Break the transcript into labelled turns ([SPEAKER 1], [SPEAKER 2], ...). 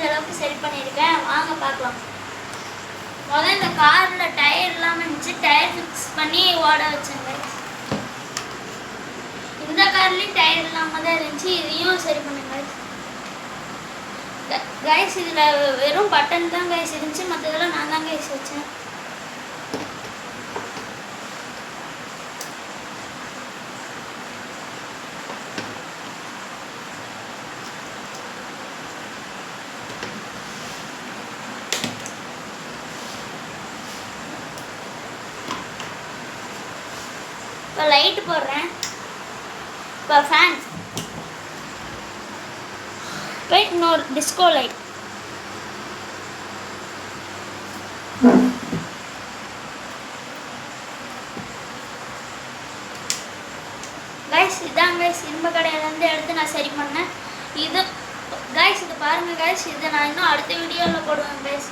[SPEAKER 1] முடிஞ்ச அளவுக்கு சரி பண்ணியிருக்கேன். வாங்க பார்க்கலாம். முதல்ல இந்த காரில் டயர் இல்லாமல் இருந்துச்சு, டயர் ஃபிக்ஸ் பண்ணி ஓட வச்சேன் கைஸ். இந்த கார்லேயும் டயர் இல்லாமல் தான் இருந்துச்சு, இதையும் சரி பண்ணுங்க கைஸ். இதில் வெறும் பட்டன் தான் கைஸ் இருந்துச்சு, மற்றதெல்லாம் நான் தான் கைஸ் வச்சேன். இப்போ லைட் போடுறேன். இப்போ ஃபேன், இப்போ இன்னொரு டிஸ்கோ லைட். கைஸ் இதான் கைஸ் இரும்பு கடையிலேருந்து எடுத்து நான் சரி பண்ணேன். இது கைஸ் இது பாருங்கள் கைஸ், இதை நான் இன்னும் அடுத்த வீடியோவில் போடுவேன் கைஸ்.